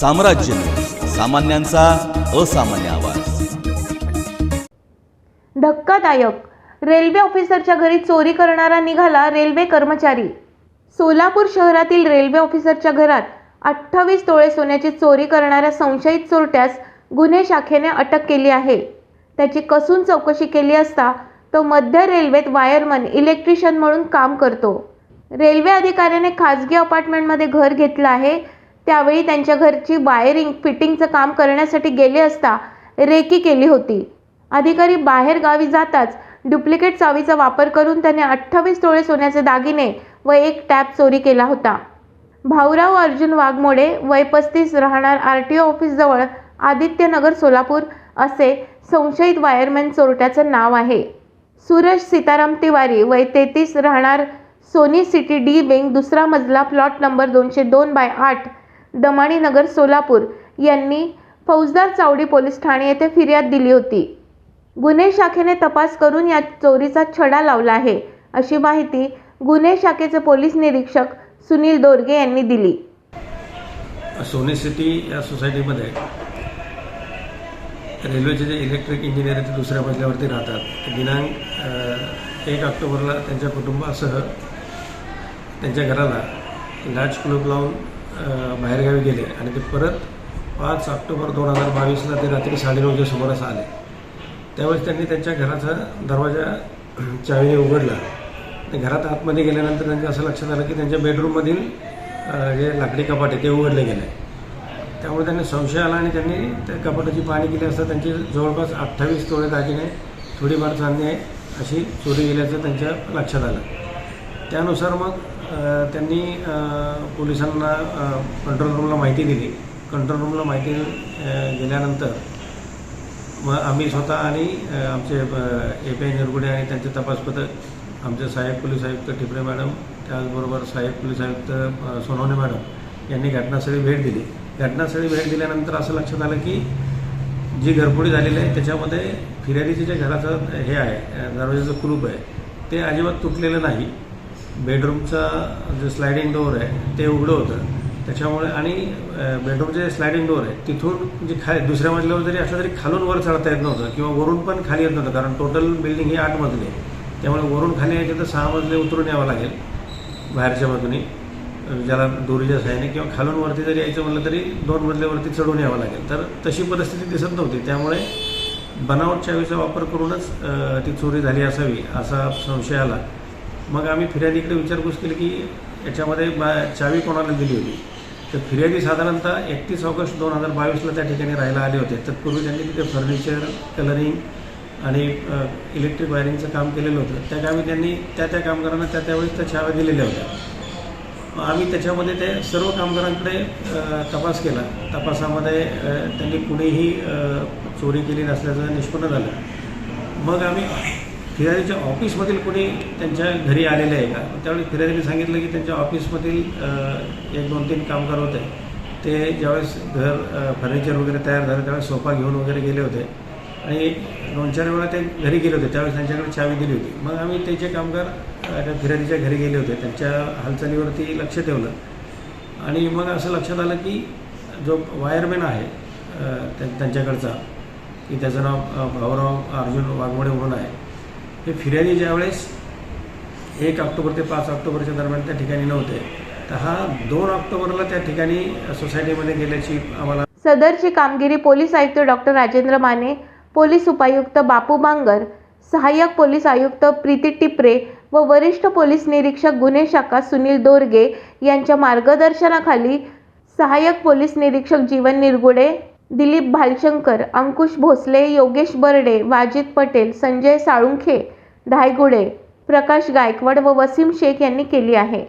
साम्राज्य न्यूज, सामान्यांचा असामान्य आवाज। धक्कादायक, रेल्वे ऑफिसरच्या घरी चोरी करणारा निघाला रेल्वे कर्मचारी। सोलापूर शहरातील रेल्वे ऑफिसरच्या घरात 28 तोळे सोन्याची चोरी करणाऱ्या संशयित चोरट्यास गुन्हे शाखेने अटक केली आहे। त्याची कसून चौकशी केली असता तो मध्य रेल्वेत वायरमन इलेक्ट्रिशियन म्हणून काम करतो। रेल्वे अधिकाऱ्याने खासगी अपार्टमेंटमध्ये घर घेतलं आहे। त्यावेळी त्यांच्या घरची वायरिंग फिटिंगचं काम करण्यासाठी गेले असता रेकी केली होती। अधिकारी बाहेर गावी जाताच डुप्लिकेट चावीचा वापर करून त्याने 28 तोळे सोन्याचे दागिने व एक टॅप चोरी केला होता। भाऊराव अर्जुन वाघमोडे, वय 35, राहणार RTO ऑफिस जवळ आदित्यनगर, सोलापूर असे संशयित वायरमॅन चोरट्याचं नाव आहे। सूरज सीताराम तिवारी, वय 33, राहणार सोनी सिटी D विंग, दुसरा मजला, प्लॉट नंबर 202/8, दमाणी नगर, सोलापूर यांनी फौजदार चावडी पोलीस ठाणे येथे फिर्याद दिली होती। गुन्हे शाखेने तपास करून या चोरीचा छडा लावला आहे, अशी माहिती गुन्हे शाखेचे पोलीस निरीक्षक सुनील दोरगे यांनी दिली। सोनी सिटी या सोसायटीमध्ये रेल्वेचे जे इलेक्ट्रिक इंजिनियर आहेत ते दुसऱ्या मजल्यावरती राहतात। दिनांक 1 ऑक्टोबरला त्यांच्या कुटुंबासह त्यांच्या घराला लाच कुलूप लावून बाहेरगावी गेले आणि ते परत 5 ऑक्टोबर 2022ला ते रात्री 9:30च्या सुमारास आले। त्यावेळेस त्यांनी त्यांच्या घराचा दरवाजा चावीने उघडला। घरात आतमध्ये गेल्यानंतर त्यांच्या असं लक्षात आलं की त्यांच्या बेडरूममधील जे लाकडी कपाट आहे ते उघडले गेले। त्यामुळे त्यांनी संशय आला आणि त्यांनी त्या कपाटाची पाहणी केली असता त्यांची जवळपास 28 तोळे दागिने, थोडीफार चांदी आहे अशी चोरी गेल्याचं त्यांच्या लक्षात आलं। त्यानुसार मग त्यांनी पोलिसांना कंट्रोल रूमला माहिती दिली। कंट्रोल रूमला माहिती गेल्यानंतर मग आम्ही स्वतः आणि आमचे API निरगुडे आणि त्यांचे तपास पथक, आमचे सहाय्यक पोलीस आयुक्त टिपरे मॅडम, त्याचबरोबर सहाय्यक पोलीस आयुक्त सोनवणे मॅडम यांनी घटनास्थळी भेट दिली। घटनास्थळी भेट दिल्यानंतर असं लक्षात आलं की जी घरफोडी झालेली आहे त्याच्यामध्ये फिर्यादीचे जे घराचं हे आहे, दरवाजाचं कुलूप आहे ते अजिबात तुटलेलं नाही। बेडरूमचा जे स्लायडिंग डोअर आहे ते उघडं होतं त्याच्यामुळे, आणि बेडरूमचे जे स्लायडिंग डोअर आहे तिथून जे खाली दुसऱ्या मजल्यावर जरी असलं तरी खालून वर चढता येत नव्हतं किंवा वरून पण खाली येत नव्हतं, कारण टोटल बिल्डिंग ही 8 मजली आहे। त्यामुळे वरून खाली यायचे तर 6 मजले उतरून यावं लागेल बाहेरच्या बाजूने, ज्याला दोरीच्या सहाय्याने, किंवा खालून वरती जरी यायचं म्हटलं तरी 2 मजल्यावरती चढून यावं लागेल। तर तशी परिस्थिती दिसत नव्हती। त्यामुळे बनावट चावीचा वापर करूनच ती चोरी झाली असावी असा संशय आला। मग आम्ही फिर्यादीकडे विचारपूस केली की याच्यामध्ये चावी कोणाला दिली होती। तर फिर्यादी साधारणतः 31 ऑगस्ट 2022ला त्या ठिकाणी राहायला आले होते। तत्पूर्वी त्यांनी तिथे फर्निचर, कलरिंग आणि इलेक्ट्रिक वायरिंगचं काम केलेलं होतं। त्या कामी त्यांनी त्या कामगारांना त्यावेळेस त्या चाव्या दिलेल्या होत्या। आम्ही त्याच्यामध्ये ते सर्व कामगारांकडे तपास केला। तपासामध्ये त्यांनी कुणीही चोरी केली नसल्याचं निष्पन्न झालं। मग आम्ही फिर्यादीच्या ऑफिसमधील कोणी त्यांच्या घरी आलेले आहे का, त्यावेळी फिर्यादीने सांगितलं की त्यांच्या ऑफिसमधील 1, 2, 3 कामगार होते ते ज्यावेळेस घर फर्निचर वगैरे तयार झालं त्यावेळेस सोफा घेऊन वगैरे गेले होते आणि 2-4 वेळा ते घरी गेले होते, त्यावेळेस त्यांच्याकडे चावी दिली होती। मग आम्ही त्याचे कामगार त्या फिर्यादीच्या घरी गेले होते, त्यांच्या हालचालीवरती लक्ष ठेवलं आणि मग असं लक्षात आलं की जो वायरमॅन आहे त्यांच्याकडचा, की त्याचं नाव भाऊराव अर्जुन वाघमोडे म्हणून आहे, हे फिर्यादी ज्यावेळेस 1 ऑक्टोबर ते 5 ऑक्टोबरच्या दरम्यान त्या ठिकाणी नव्हते, तर हा 2 ऑक्टोबरला त्या ठिकाणी सोसायटीमध्ये गेल्याची आम्हाला। सदरची कामगिरी पोलीस आयुक्त डॉक्टर राजेंद्र माने, पोलीस उपायुक्त बापू बांगर, सहाय्यक पोलीस आयुक्त प्रीती टिपरे व वरिष्ठ पोलीस निरीक्षक गुन्हे शाखा सुनील दोरगे यांच्या मार्गदर्शनाखाली सहाय्यक पोलीस निरीक्षक जीवन निरगुडे, दिलीप भालशंकर, अंकुश भोसले, योगेश बर्डे, वाजिद पटेल, संजय साळुंखे, धायगुडे, प्रकाश गायकवाड व वसीम शेख यांनी केली आहे।